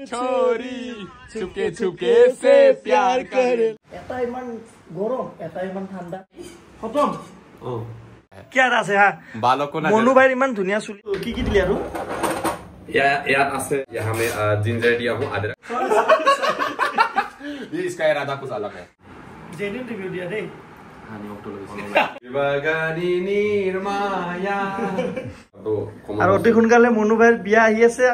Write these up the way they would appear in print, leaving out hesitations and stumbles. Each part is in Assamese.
छोरी छुपके छुपके से प्यार करे এটা ইমান গরম এটা ইমান ঠান্ডা খতম কি আর আছে হা बालको ना মনু ভাইৰ ইমান ধুনিয়া চুলি কি দিলি আৰু यार আছে यहाँ में जिंजर दिया हूँ अदरक ये इसका इरादा कुछ अलग है जेन्युइन रिव्यू दिया दे বাগানি নির্মায়া তো আৰু অতি সোনকালে মনু ভাইৰ বিয়া আহি আছে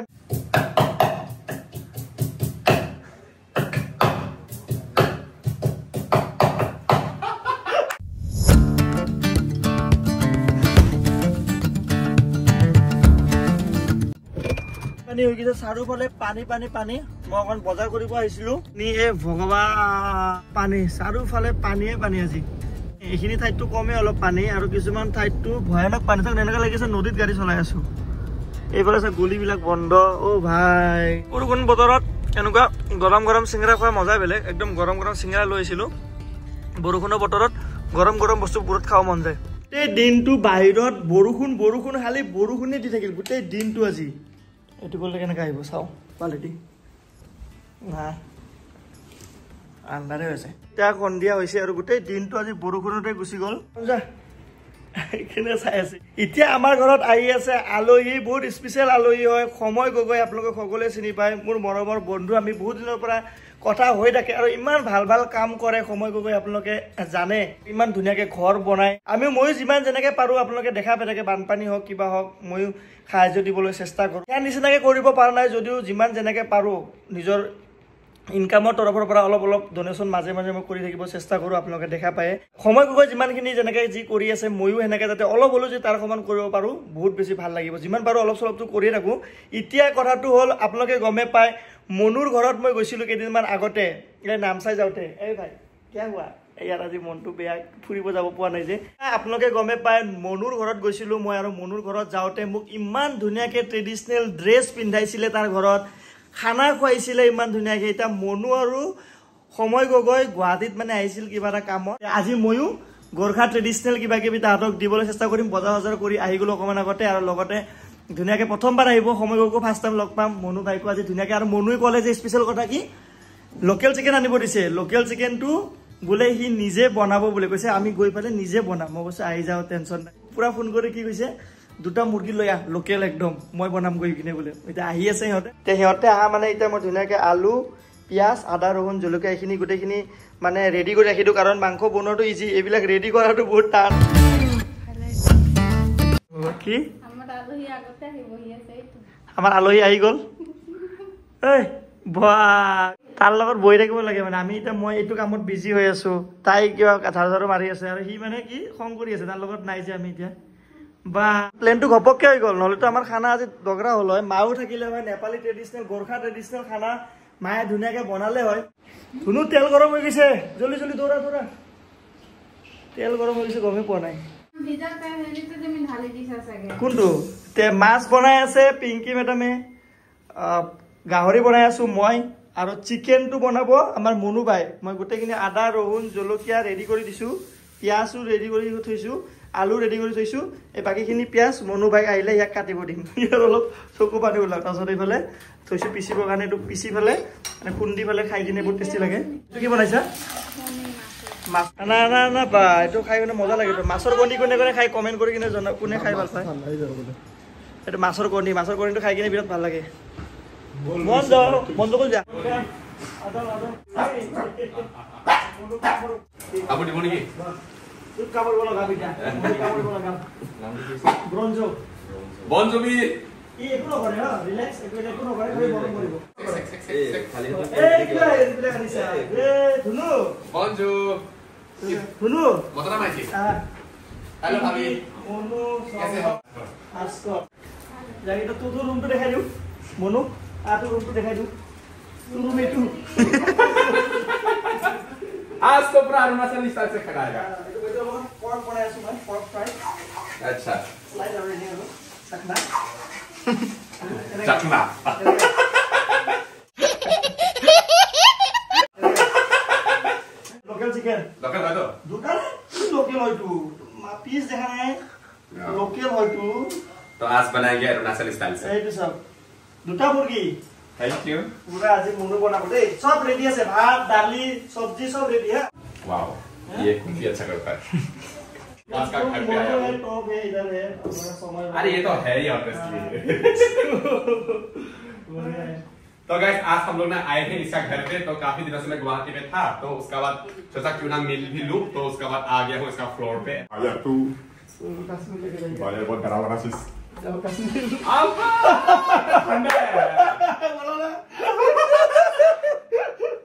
পানী হৈ গৈছে চাৰিওফালে পানী পানী পানী মই অকণ বজাৰ কৰিব আহিছিলো নি এ ভগৱান পানী চাৰিওফালে পানীয়ে পানী আজি এইখিনি ঠাইতো কমে অলপ পানী আৰু কিছুমান ঠাইতো ভয়ানক পানী থাকে এনেকা লাগিছে নদীত গাড়ী চলাই আছো এইফালে আছে গলিবিলাক বন্ধ অ ভাই বৰষুণ বতৰত এনেকুৱা গৰম গৰম চিংৰা খোৱা মজা বেলেগ একদম গৰম গৰম চিংৰা লৈ আহিছিলো বৰষুণৰ বতৰত গৰম গৰম বস্তু পুৰত খাব মন যায় এই দিনটো বাহিৰত বৰষুণ খালি বৰষুণে দি থাকিল গোটেই দিনটো আজি এটো বলে কেনেকা আহিব চাও কোৱালিটি না আন্ধাৰে হৈছে তা কন্দিয়া হৈছে আৰু গোটেই দিনটো আজি বৰষুণতে গুছি গল যা কেনে চাই আছে এতিয়া আমাৰ ঘৰত আহি আছে আলহী বহুত স্পেশাল আলহী হয় সময় গগৈ আপোনালোকে সকলোৱে চিনি পায় মোৰ মৰমৰ বন্ধু আমি বহুত দিনৰ পৰা কথা হৈ থাকে আৰু ইমান ভাল ভাল কাম কৰে সময় গগৈ আপোনালোকে জানে ইমান ধুনিয়াকে ঘৰ বনাই আমি মই যিমান যেনেকে পাৰো আপোনালোকে দেখা পাই থাকে বানপানী হওক কিবা হওক মই সাহায্য দিবলৈ চেষ্টা কৰো ইয়াৰ নিচিনাকে কৰিব পৰা নাই যদিও যিমান যেনেকে পাৰো নিজৰ ইনকামৰ তৰফৰ পৰা অলপ অলপ ডোনেশ্যন মাজে মাজে মই কৰি থাকিব চেষ্টা কৰো আপোনালোকে দেখা পায় সময় গগৈ যিমানখিনি যেনেকে যি কৰি আছে ময়ো হেনেকে যাতে অলপ হলো যে তাৰ সমান কৰিব পাৰো বহুত বেছি ভাল লাগিব যিমান পাৰো অলপ চলপটো কৰি থাকো এতিয়া কথাটো হল আপোনালোকে গমে পায় মনুৰ ঘৰত মই গৈছিলো কেদিনমান আগতে এই নাম চাই যাওতে এই ভাই কি হোৱা ইয়াৰ আজি মনটো বেয়া ফুৰিব যাব পোৱা নাই যে আপোনালোকে গমে পায় মনুৰ ঘৰত গৈছিলো মই আৰু মনুৰ ঘৰত যাওতে মোক ইমান ধুনিয়াকে ট্ৰেডিশনাল ড্ৰেছ পিন্ধাইছিলে তাৰ ঘৰত খানা খুৱাইছিলে ইমান ধুনিয়াকে এটা মনু আৰু সময় গগৈ গুৱাহাটীত মানে আহিছিল কিবা এটা কামত আজি ময়ো গোৰখা ট্ৰেডিশনাল কিবা কিবি তাহাঁতক দিবলৈ চেষ্টা কৰিম বজাৰ কৰি আহি গলো অকমান আগতে আৰু লগতে ধুনিয়াকে প্ৰথমবাৰ আহিব সময় গগৈ ফাৰ্ষ্ট টাইম লগ পাম মনু ভাইকো আজি ধুনিয়াকে আৰু মনুই ক'লে যে স্পেশাল কথা কি লোকেল চিকেন আনিব দিছে লোকেল চিকেনটো বোলে হি নিজে বনাব বুলি কৈছে আমি গৈ পালে নিজে বনাম মই কৈছে আহি যাও টেনশন নাই পুৰা ফোন কৰি কি কৈছে দুটা মুৰ্গী লৈ আহ লোকেল একদম মই বনাম গৈ কিনে বোলে এটা আহি আছে সিহঁতে আহা মানে এটা মই ধুনিয়াকে আলু পিয়াজ আদা ৰহুন জলকীয়া এইখিনি গোটেইখিনি মানে ৰেডি কৰি ৰাখিলো কাৰণ মাংস বনোৱাটো ইজি এইবিলাক ৰেডি কৰাটো বহুত টান কি আমাৰ আলহী আহি গল এই বাহ তাৰ লগত বহি থাকিব লাগে মানে আমি এটা মই এইটো কামত বিজি হৈ আছো তাই কিবা ধাৰ মাৰি আছে আৰু সি মানে কি খং কৰি আছে তাৰ লগত নাই যে আমি এতিয়া বা প্লেনটো ঘপককে হৈ গল নহলে তো আমাৰ খানা আজি দগৰা হল হয় মাও থাকিলে হয় নেপালী ট্ৰেডিশনাল গোৰখা ট্ৰেডিশনাল খানা মায়ে ধুনিয়াকে বনালে হয় ধুনু তেল গৰম হৈ গৈছে জলদি দৌৰা তেল গৰম হৈ গৈছে গমে পোৱা নাই কোনটো তে মাছ বনাই আছে পিংকি মেডামে গাহৰি বনাই আছো মই আৰু চিকেনটো বনাব আমাৰ মনু ভাই মই গোটেইখিনি আদা ৰহুন জলকীয়া ৰেডি কৰি দিছো পিয়াজো ৰেডি কৰি থৈছো আলু ৰেডি কৰি থৈছো এই বাকিখিনি পিয়াজ মনু ভাই আহিলে ইয়াক কাটিব দিম ইয়াৰ অলপ চকু পানী ওলাওক তাৰপিছত এইফালে থৈছো পিচিবৰ কাৰণে এইটো পিচি ফেলে মানে খুন্দি ফেলে খাই কিনে বহুত টেষ্টি লাগে এইটো কি বনাইছা মাছ না বা এইটো খাই কিনে মজা লাগে মাছৰ কণী কোনে খাই কমেণ্ট কৰি কিনে জনা কোনে খাই ভাল পায় এইটো মাছৰ কণীটো খাই কিনে বিৰাট ভাল লাগে বন্ধ কৰি যা আপু দিব নেকি কাপড় বলা গাবিটা কাপড় বলা গাব বনজবি ই একো নকৰে হা ৰিল্যাক্স একো নকৰে খালি বন্ধ কৰিব খালি এই খালিছা এ ধুনু বনজু ধুনু মজা মাইছি हेलो भाभी মনু कैसे हो আজক জায়গাটা তো রুমটো দেখাই দিও মনু আটো রুমটো দেখাই দিও রুম এটু आज तो पूरा अरुणाचल स्टाइल से खाएगा pork बनाया सु मैं pork fry अच्छा स्लाइड ऑलरेडी है सकना चखना लोकल चिकन लोकल है तो दुकान लोकल है तू पीस देखा है लोकल है तू तो आज बनाएंगे अरुणाचल स्टाइल से এই তো সব দুটা মুরগি Thank you. पूरा आज मुनु बनाबो दे सब रेडी আছে भात दाली सब्जी सब रेडी है वाओ ये कुछ अच्छा करता है आज का घर पे आया हूं टॉप है इधर है हमारा समय अरे ये तो है ही ऑब्वियसली तो गाइस आज हम लोग ना आए थे इसका घर पे तो काफी दिनों से मैं गुवाहाटी में था तो उसका बाद सोचा क्यों ना मिल भी लूं तो उसका बाद आ गया हूं इसका फ्लोर पे आया तू कश्मीर लेके जाएंगे बाहर बहुत डरा बड़ा चीज जाओ कश्मीर आपा ठंडा है बोलो ना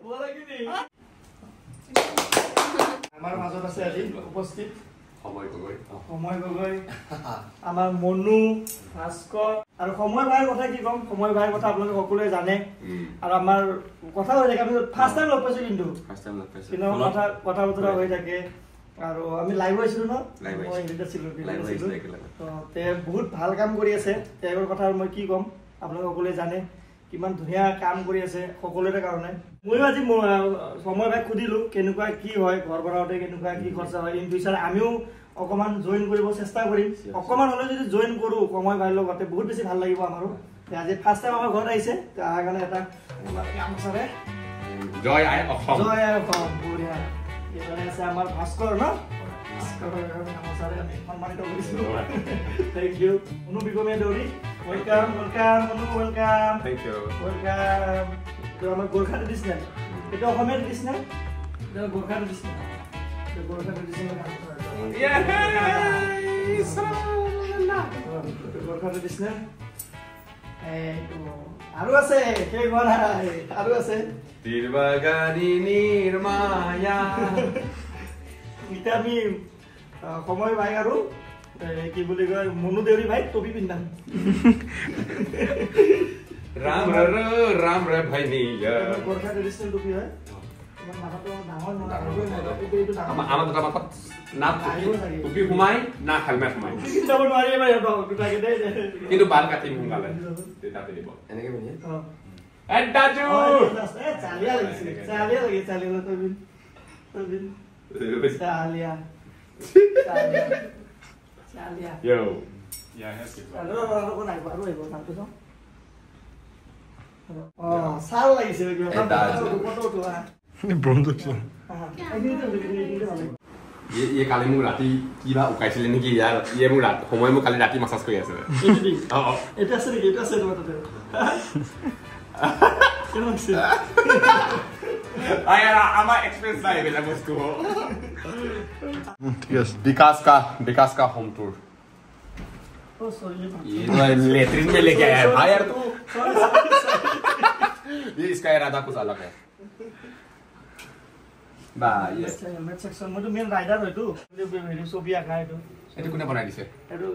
बोला कि नहीं हमारे মাজত আছে আজি উপস্থিত সময় গগৈ আমাৰ মনু ভাস্কৰ আৰু সময় ভাইৰ কথা কি কম সময় ভাইৰ কথা আপোনালোকে সকলোৱে জানে আৰু আমাৰ কথা হৈ থাকে আমি ফাৰ্ষ্ট টাইম লগ পাইছো কিন্তু কথা বতৰা হৈ থাকে আৰু আমি লাইভ হৈছিলো ন মই ইনভিটেড ছিলো তো তে বহুত ভাল কাম কৰি আছে তেওঁৰ কথা মই কি কম আপোনালোকে সকলোৱে জানে কিমান ধুনীয়া কাম কৰি আছে সকলোৰে কাৰণে মই আজি সময় ভাই খুদিলো কেনেকুৱা কি হয় ঘৰ বনাওতে কেনেকুৱা কি খৰচা হয় ইন ফিউচাৰ আমিও অকমান জয়েন কৰিব চেষ্টা কৰিম অকমান হলে যদি জয়েন কৰো সময় ভাইৰ লগতে বহুত বেছি ভাল লাগিব আমাৰো আজি ফাৰ্ষ্ট টাইম আমাৰ ঘৰত আহিছে তাৰ কাৰণে এটা গামছাৰে জয় আই অসম বঢ়িয়া এটাৰে আছে আমাৰ ভাস্কৰ ন ভাস্কৰৰ গামছাৰে আমি সন্মানিত কৰিছো থ্যাংক ইউ অনু বিগমে দৌৰি ওয়েলকাম অনু ওয়েলকাম থ্যাংক ইউ ওয়েলকাম তো আমাৰ গোৰখা ট্ৰেডিশনাল এটা অসমীয়া ট্ৰেডিশনাল এটা গোৰখা ট্ৰেডিশনাল গোৰখা ট্ৰেডিশনাল গোৰখা ট্ৰেডিশনাল আৰু আছে কে গৰা আৰু আছে তিৰবাগানি নিৰ্মায়া ইটা আমি সময় ভাই আৰু কি বুলি কয় মনু দেউৰী ভাই টপি পিন্ধাম राम रे भाई निया गोरखा ट्रेडिशनल टोपी है इमान माथाটো ডাঙৰ নহয় এইটো ডাঙৰ আমাৰ দুটা মাথত না টুপি ঘুমাই না হেলমেট ঘুমাই যাব নোৱাৰি এবাৰ দুটাকে দে কিন্তু বাল কাটিম সোনকালে তেতাতে দিব এনেকে বনি এ দাজু এ চালিয়া লাগিছে চালিয়া তবিন চালিয়া yo ya es আৰু কোন আহিব আৰু আহিব নামটো চাও সাল লাগিছে কিবা ফটো উঠোৱা বন্ধু কি ये काली मु राती কিবা উকাইছিলে নেকি ইয়াৰ ইয়ে মু ৰাত সময় মু কালি ৰাতি মাসাজ কৰি আছে এটা আছে নেকি এটা আছে তোমাৰ তাতে কেন আছে আয়া আমাৰ এক্সপেন্স নাই বেলা বস্তু ঠিক আছে विकास का होम टूर ओ सॉरी ये लेटरिन में लेके आया है भाई यार तू ये इसका इरादा कुछ अलग है बा ये हेलमेट सेक्शन মই তো মেন রাইডার হয়তো হেৰি ছবি আঁকা এটো এটো কোনে বনাই দিছে এটো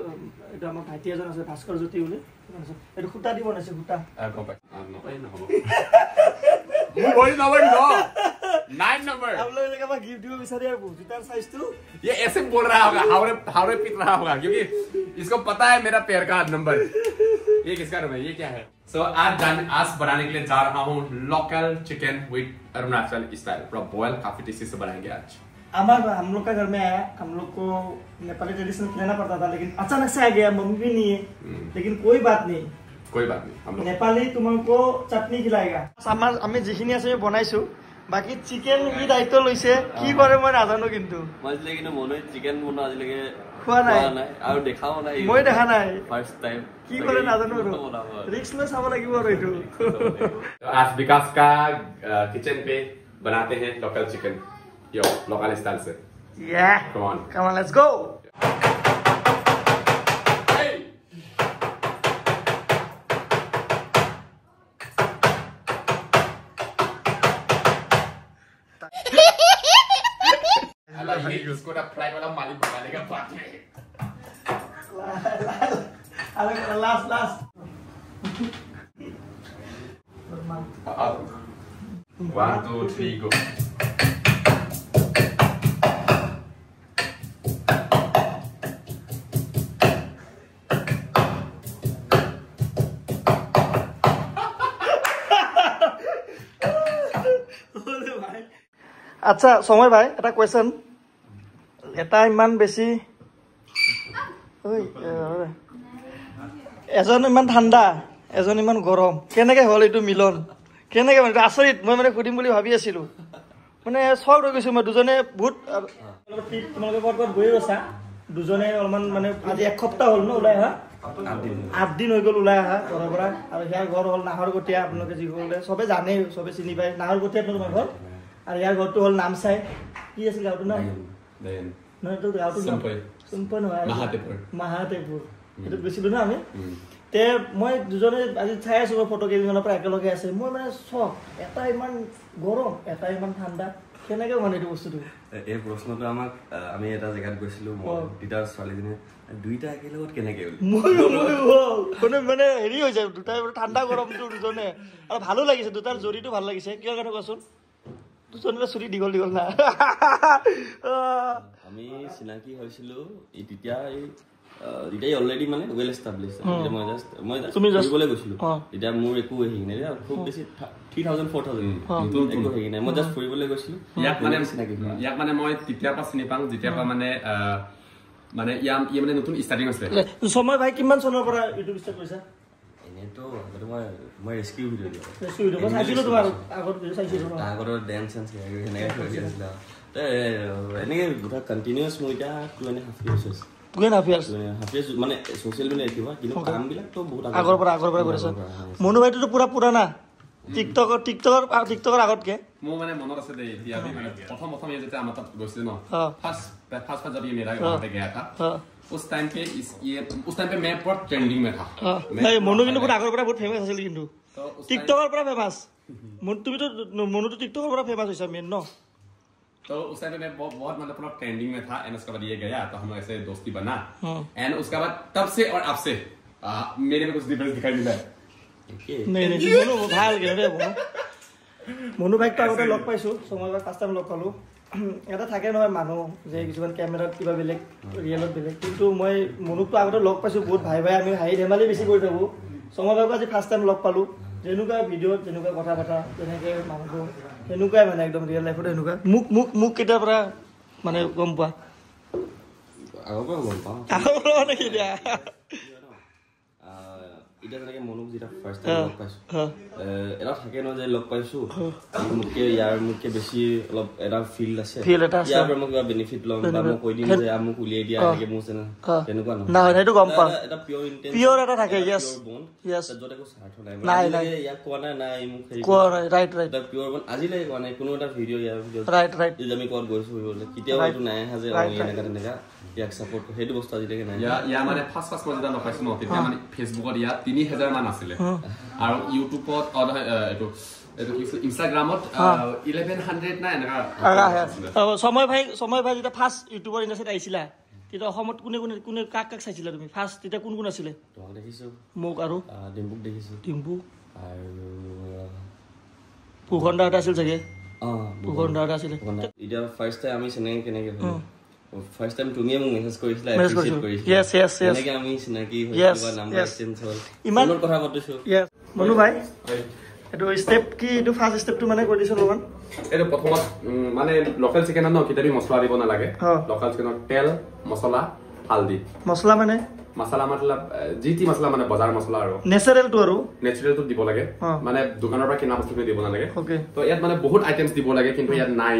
এটা আমাৰ ভাইটি এজন আছে ভাস্কৰ জ্যোতি বুলি এটো খুঁটা দি বনাইছে খুঁটা গম পাই নপাই নহব মই বলি নবাই ন 9 नंबर आप लोग जगह पर गिफ्ट दियो बिचारे जूता साइज तो ये ऐसे बोल रहा होगा हावरे पीट रहा होगा क्योंकि इसको पता है मेरा पैर का नंबर ये किसका रूम है ये क्या है सो आज बनाने के लिए जा रहा हूँ local chicken with Arunachal style पूरा बॉयल काफी टेस्टी से बनाएंगे आज हम लोग का घर में आया हम लोग को नेपाली ट्रेडिशनल खिलाना पड़ता था लेकिन अचानक से आ गया मम्मी भी नहीं है लेकिन कोई बात नहीं हम लोग नेपाली तुमको चटनी खिलाएगा আমি যিখিনি আছে বনাইছো বাকি চিকেন ই দায়িত্ব লৈছে কি কৰে মই নাজানো কিন্তু মাজলে কিন্তু মনে চিকেন বনা আজিলৈকে খোৱা নাই আৰু দেখাও নাই মই দেখা নাই ফাৰ্স্ট টাইম কি কৰে নাজানো ৰিস্ক লৈ চাব লাগিব আৰু এইটো आज विकास का किचन पे बनाते हैं local chicken yo local style say yeah come on let's go इसको ना फ्लाइट वाला मालिक बना लेगा बात में last 1 2 3 go আচ্ছা সময় ভাই এটা কোয়েশ্চন এটা ইমান বেছি এজন ইমান ঠাণ্ডা এজন ইমান গৰম কেনেকে হ'ল এইটো মিলন কেনেকে মানে আচৰিত মই মানে সুধিম বুলি ভাবি আছিলো মানে চক হৈ গৈছো মই দুজনে বহুত তোমালোকে ক'ত গৈ আছা দুজনে অলপমান মানে আজি এক সপ্তাহ হ'ল ন ওলাই অহা 8 দিন হৈ গ'ল ওলাই অহা ঘৰৰ পৰা আৰু ইয়াৰ ঘৰ হ'ল নাহৰকটীয়া আপোনালোকে যিসকলে চবে জানে চবে চিনি পায় নাহৰকটীয়া তোমাৰ ঘৰ আৰু ইয়াৰ ঘৰটো হ'ল নামচাই কি আছিল গাঁওটোৰ নাম নহয় এইটো গাঁওটোৰ নাম চুম্পই নহয় মাহাতেপুৰ এইটোত গৈছিলোঁ ন আমি তে মই দুজনে আজি চাই আছোঁ ফটো কেইদিনমানৰ পৰা একেলগে আছে মই মানে চখ এটা ইমান গৰম এটা ইমান ঠাণ্ডা কেনেকে মানে এইটো বস্তুটো এই প্ৰশ্নটো আমাক আমি এটা জেগাত গৈছিলোঁ তিতাৰ ছোৱালীজনীয়ে দুইটা একেলগত কেনেকে মানে মানে হেৰি হৈ যায় দুটাই ঠাণ্ডা গৰমটো দুজনে আৰু ভালো লাগিছে দুটাৰ জৰিটো ভাল লাগিছে কিয় কাৰণে কোৱাচোন দুজনে চুৰি দীঘল দীঘল না আমি চিনাকি হৈছিলোঁ তেতিয়া এতিয়াই অলৰেডি মানে ৱেল এষ্টাব্লিছ মই ফুৰিবলৈ গৈছিলোঁ এতিয়া মোৰ একো হেৰি নাই খুব বেছি 3000 4000 একো হেৰি নাই মই জাষ্ট ফুৰিবলৈ গৈছিলোঁ ইয়াক মানে মই তেতিয়াৰ পৰা চিনি পাওঁ যেতিয়াৰ পৰা মানে ই মানে নতুন ষ্টাৰ্টিং আছিলে সময় ভাই কিমান চনৰ পৰা ইউটিউব ষ্টাৰ্ট কৰিছা এনেতো মই ৰেস্কিউ ভিডিঅ' দিওঁ চাইছিলোঁ তোমাৰ আগত চাইছিলোঁ আগত ডেন্স চেন্স সেনেকৈ কৰি আছিলে এনেকৈ গোটা কণ্টিনিউৱাছ মোৰ এতিয়া 2.5 years মানে ছ'চিয়েল মিডিয়া কিবা কিন্তু কামবিলাকতো বহুত আগৰ পৰা কৰিছে মনু ভাইটোতো পুৰা পুৰানা টিকটকৰ আগতকে মোৰ মানে মনত আছে দেই এতিয়া মানে প্ৰথম যেতিয়া আমাৰ তাত গৈছিলে ন ফাৰ্ষ্ট जब ये मेरा वहां पे गया था उस टाइम पे मैं बहुत ट्रेंडिंग में था नहीं मनु কিন্তু পুৰা আগৰ পৰা বহুত ফেমাস আছিল কিন্তু টিকটকৰ পৰা ফেমাস তুমি তো মনুটো টিকটকৰ পৰা ফেমাস হৈছে মেন ন तो उस टाइम पे मैं बहुत मतलब पूरा ट्रेंडिंग में था एंड उसके बाद ये गया तो हम ऐसे दोस्ती बना एंड उसके बाद तब से और अब से मेरे में कुछ डिफरेंस दिखाई मिला है नहीं मनु ভাল গে মनु ভাইক আগতে লগ পাইছো সময় ফাৰ্ষ্ট টাইম লগ পালো এটা থাকে নহয় মানুহ যে কিছুমান কেমেৰাত কিবা বেলেগ ৰিয়েলত বেলেগ কিন্তু মই মনুকটো আগতে লগ পাইছো বহুত ভাই আমি হাঁহি ধেমালি বেছি কৰি থাকো সময় ভাইক আজি ফাৰ্ষ্ট টাইম লগ পালো যেনেকুৱা ভিডিঅ'ত যেনেকুৱা কথা পতা তেনেকৈ মানুহটো সেনেকুৱাই মানে একদম ৰিয়েল লাইফত এনেকুৱা মোক কেতিয়াৰ পৰা মানে গম পোৱা আগৰ পৰা গম পাওঁ নেকি এতিয়া এতিয়া যেনেকৈ মনুক যেতিয়া ফাৰ্ষ্ট টাইম লগ পাইছোঁ এটা থাকে ন যে লগ পাইছোঁ মোতকৈ বেছি অলপ এটা ফিল্ড আছে ইয়াৰ পৰা মই কিবা বেনিফিট ল'ম বা মই কৈ দিম যে মোক উলিয়াই দিয়া এনেকৈ মোৰ চেনেল তেনেকুৱা নহয় সেইটো গম পাওঁ এটা পিয়ৰ এটা থাকে য'ত একো স্বাৰ্থ নাই ইয়াক কোৱা নাই মোক পিয়ৰ বন আজিলৈকে কোৱা নাই কোনো এটা ভিডিঅ' ইয়াৰ ভিডিঅ' আমি ক'ত গৈছোঁ কেতিয়াও এইটো নাই আহা যে এনেকুৱা তেনেকুৱা ইয়াক সাপোৰ্ট হেতু বস্তু আজিলৈকে নাই ইয়া মানে ফাৰ্ষ্ট মই যেতিয়া নপাইছো ন তেতিয়া মানে ফেচবুকত ইয়া 3000 মান আছিলে আৰু ইউটিউবত এটো ইনষ্টাগ্ৰামত 1100 না এনেকা সময় ভাই যেতিয়া ফাৰ্ষ্ট ইউটিউবৰ ইণ্ডাষ্ট্ৰীত আহিছিলা তেতিয়া অসমত কোনে কাক চাইছিলা তুমি ফাৰ্ষ্ট তেতিয়া কোন আছিলে তোমাক দেখিছো মোক আৰু ডিম্পুক দেখিছো ডিম্পু আৰু পুখণ্ডা আছিল চাগে পুখণ্ডা আছিল এতিয়া ফাৰ্ষ্ট টাইম আমি চিনাকি কেনেকৈ হ'ল ফাৰ্ষ্ট টাইম তুমিয়ে মোক মেছেজ কৰিছিলা এপ্ৰিচিয়েট কৰিছিলা এনেকৈ আমি চিনাকি হৈছিলো নাম্বাৰ এক্সচেঞ্জ হ'ল ইমান কথা পাতিছো মনু ভাই এটো স্টেপ কি এটো ফাৰ্ষ্ট স্টেপটো মানে কৈ দিছো অলপমান এটো প্ৰথমত মানে লোকেল চিকেনৰ ন কিতাবি মছলা দিব নালাগে লোকেল চিকেনৰ তেল মছলা হালদি মছলা মানে মছলা মতলব জিটি মছলা মানে বজাৰ মছলা আৰু নেচাৰেল টো দিব লাগে মানে দোকানৰ পৰা কিনা বস্তু দিব নালাগে তো ইয়াত মানে বহুত আইটেমছ দিব লাগে কিন্তু ইয়াত নাই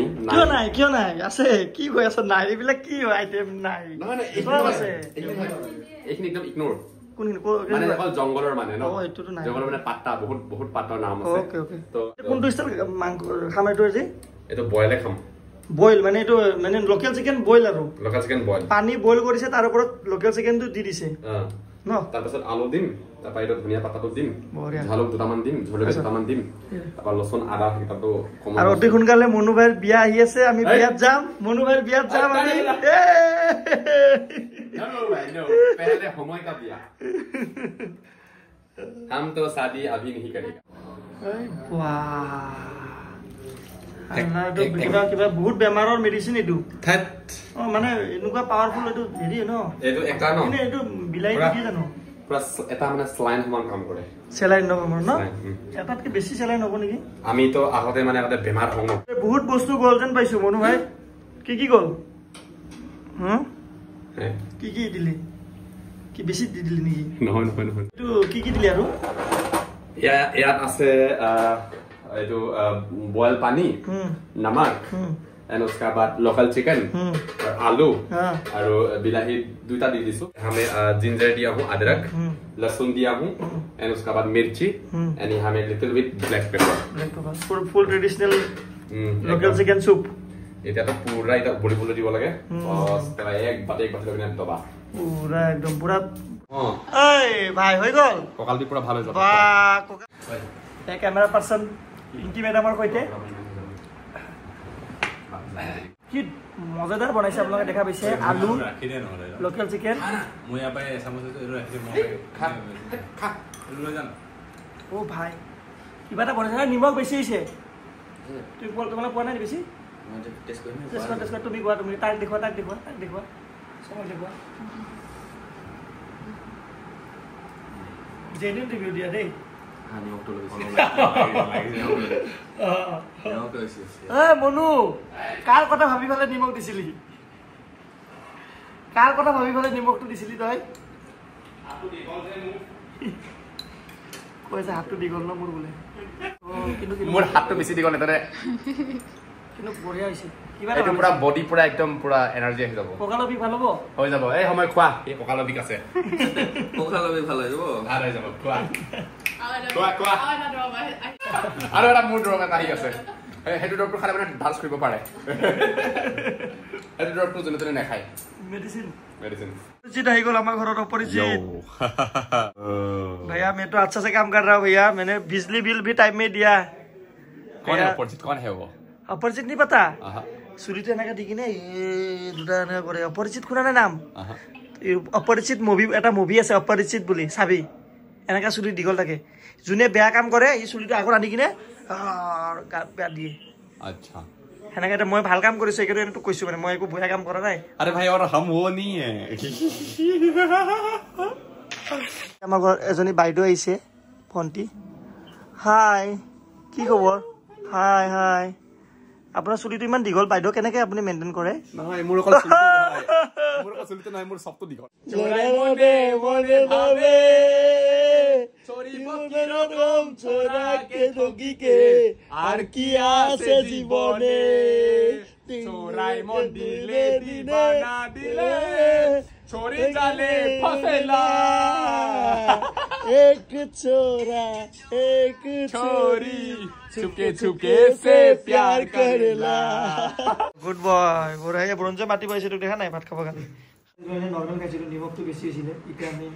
কিয় নাই আছে কি কৈ আছে নাই এইবিলাক কি আইটেম নাই মানে আছে এইখিনি একদম ইগনোৰ মানে অকল জংগলৰ মানে ন জংগলৰ মানে পাত্তা বহুত পাত্তাৰ নাম আছে তো কোনটো ষ্টাইল মাংস খামাইটো আজি এটো বইলে খাম বইল মানে এটো মানে লোকেল চিকেন বইল আৰু লোকেল চিকেন বইল পানী বইল কৰিছে তাৰ ওপৰত লোকেল চিকেনটো দি দিছে ন তাৰ পাছত আলু দিম তাৰপা এটা ধনিয়া পাতাটো দিম ঝালক দুটামান দিম ঝলকে দুটামান দিম তাৰপা লসুন আদা কিটাটো কম আৰু অতি সোনকালে মনু ভাইৰ বিয়া আহি আছে আমি বিয়াত যাম মনু ভাইৰ বিয়াত যাম আমি नो भाई नो पहले समय का बिया हम तो शादी अभी नहीं करेगा কিবা বহুত বেমাৰৰ মেডিচিন এইটো মানে এনেকুৱা পাৱাৰফুল এইটো হেৰি ন এইটো এটা ন এইটো বিলাহী কি জানো প্লাস এটা মানে স্লাইন সমান কাম কৰে সেলাইন নকমৰ ন এটাতকে বেছি সেলাইন হ'ব নেকি আমি তো আগতে মানে আগতে বেমাৰ হওঁ বহুত বস্তু গল যেন পাইছো মনু ভাই কি গল কি দিলি কি বেছি দি দিলি নেকি নহয় এইটো কি দিলি আৰু ইয়াত আছে এইটো বয়েল পানী নমক and उसका बाद लोकल चिकन और आलू और बिलाही दूटा दे दिसो हमें जिंजर दिया हूं अदरक लहसुन दिया हूं and उसका बाद मिर्ची and हमें little bit black pepper full traditional local chicken soup এটা তো পুরা এটা বড়ি বড়ি দিব লাগে বস তাই এক বাতে লগে দবা পুরা একদম পুরা এই ভাই হই গল ককাল দি পুরা ভালো বা ককাল এই ক্যামেরা পারসন ইনকি ম্যাডামৰ কইতে কি মজাদার বনাইছে আপোনালোকে দেখা পাইছে আলু লোকেল চিকেন মই আপাই চামচ ৰাখি মই খা লৈ যাম ও ভাই কিবা এটা বনাইছে নিমখ বেছি হৈছে তুই তোমালোকে পোৱা নাই বেছি টেষ্ট কৰি তুমি কোৱা তুমি তাক দেখুৱা সময় দেখুৱা জেনুইন ৰিভিউ দিয়া দেই মনু কাৰ কথা ভাবি ফালে নিমখ দিছিলি কাৰ কথা ভাবি ফালে নিমখটো দিছিলি তই কৈছে হাতটো দীঘল ন মোৰ বোলে মোৰ হাতটো বেছি দীঘল নেতাৰে কিন্তু বঢ়িয়া হৈছে কিবা এটা পুৰা বডি পুৰা একদম পুৰা এনাৰ্জি আহি যাব কঁকালৰ বিষ ভাল হ'ব হৈ যাব এই সময় খোৱা এই কঁকালৰ বিষ আছে কঁকালৰ বিষ ভাল হৈ যাব ভাল হৈ যাব খোৱা আৰু এটা মোৰ দৰৱ এটা আহি আছে সেইটো দৰৱটো খালে মানে ডান্স কৰিব পাৰে সেইটো দৰৱটো যোনে যোনে নাখায় মেডিচিন मेडिसिन आही गल हमारे घर अपरिचित भैया मैं तो अच्छा से काम कर रहा हूँ भैया मैंने बिजली बिल भी टाइम में दिया कौन है अपरिचित कौन है वो अपरिचित नहीं पता सुरीते एना देखी ना ये दुटा एना करे अपरिचित खुना ना नाम अपरिचित मुवी এটা মুভি আছে अपरिचित বুলি চাবি এনেকা চুলি দীঘল থাকে যোনে বেয়া কাম কৰে এই চুলিটো আগৰ আনি কিনে বেয়া দিয়ে अच्छा হেনাকে মই ভাল কাম কৰিছো একেটো এটো কৈছো মানে মই একো বেয়া কাম কৰা নাই अरे भाई और हम वो नहीं है আমাৰ ঘৰ এজনী বাইদেউ আহিছে ফন্টি হাই কি খবৰ হাই হাই আপোনাৰ চুলিটো ইমান দীঘল বাইদেউ কেনেকৈ আপুনি মেইনটেইন কৰে নহয় মোৰ অকল চুলিটো নহয় মোৰ সবটো দীঘল মনে ভাবে চৰি বকিৰ গম চৰাকে দগিকে আর কি আছে জীবনে চোরাই মন দিলে দিবানা দিলে চোরে জালে ফসেলা एक छोरा एक छोरी छुपके छुपके से प्यार करेला गुड बॉय गोरा हे ब्रॉन्ज माटी पाइছে তো দেখা নাই ভাত খাব কাৰণে মানে নরমাল খাইছিল নিমখটো বেছি হৈছিল ইটা আমি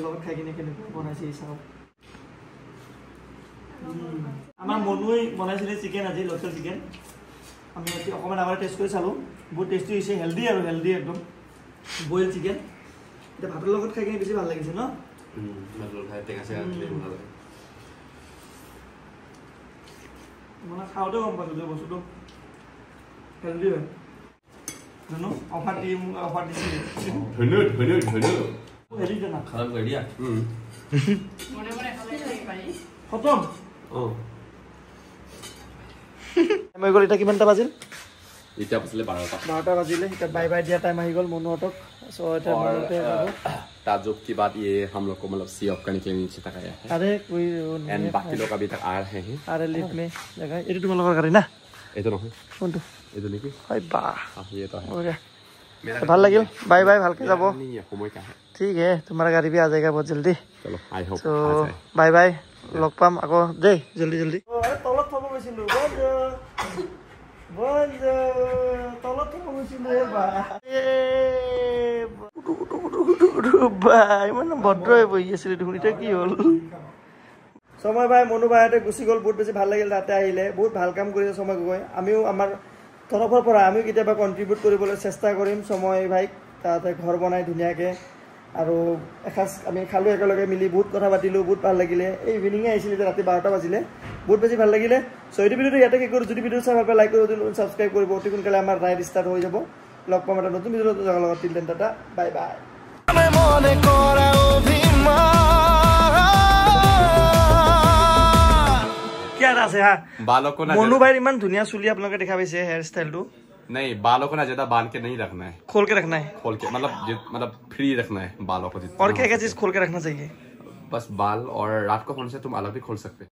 লগত খাই কিনে কেনে বনাইছে চাও আমাৰ মনুই বনাইছিল চিকেন আজি লোকেল চিকেন আমি আজি অকমান আগতে টেষ্ট কৰি চালো বহুত টেস্টি হৈছে হেলদি আৰু হেলদি একদম বয়েল চিকেন এটা ভাতৰ লগত খাই কিনে বেছি ভাল লাগিছে ন मतलब खाए टेंगा से आते हैं मतलब মানে খাওঁতে গম পালো যে বস্তুটো হেলদি হয় জানো অফার দিছিল ধনু হেৰি জানা खराब कर दिया মনে মনে খালে পাৰি খতম মই গল এটা কিমানটা বাজিল এতিয়া বসলে 12টা বাজিলে এটা বাই বাই দিয়া টাইম আহি গল মনুহতক সো এটা মনুতে ताजुब की बात ये हम लोग को मतलब सी ऑफ करने के लिए नीचे तक आया है अरे कोई एंड बाकी लोग अभी तक आ रहे हैं अरे लिफ्ट में जगह ये तुम लोग गाड़ी ना ये तो नहीं कौन तो ये तो नहीं हाय बा हां ये तो है ओके ভাল লাগিল বাই বাই ভালকে যাব नहीं है समय का है ठीक है तुम्हारा गाड़ी भी आ जाएगा बहुत जल्दी चलो आई होप तो बाय बाय लग पाम আকৌ দে জলদি জলদি আরে তলত থব গৈছিলো বন্ধ তলত থব গৈছিলো বা ভাই মানে ভদ্ৰই বহি আছিল দেখোন এটা কি হল সময় ভাই মনু ভাইতে গুচি গল বহুত বেছি ভাল লাগিল তাতে আহিলে বহুত ভাল কাম কৰিছে সময় গগৈ আমিও আমাৰ তৰফৰ পৰা আমিও কেতিয়াবা কন্ট্ৰিবিউট কৰিবলৈ চেষ্টা কৰিম সময় ভাইক তাতে ঘৰ বনাই ধুনীয়াকৈ আৰু এখাস আমি খালো একেলগে মিলি বহুত কথা পাতিলো বহুত ভাল লাগিলে এই ইভিনিঙে আহিছিল যে ৰাতি 12টা বাজিলে বহুত বেছি ভাল লাগিলে সো এই ভিডিওটো ইয়াতে কি কৰো যদি ভিডিও চাই ভাল পালে লাইক কৰি দিন সাবস্ক্ৰাইব কৰিব অতি সোনকালে আমাৰ ৰাইড ষ্টাৰ্ট হৈ যাব লগ পাম এটা নতুন ভিডিওত জগা লগত তিল টাটা বাই বাই মনে কৰা क्या আছে হা बालों को ना মনু ভাই ইমান ধুনিয়া চুলি আপোনালোকে দেখা পাইছে হেয়ার স্টাইলটো नहीं बालों को ना ज्यादा बांध के नहीं रखना है खोल के रखना है खोल के मतलब फ्री रखना है बालों को और क्या क्या चीज खोल के रखना चाहिए बस बाल और रात को होने से तुम अलग भी खोल सकते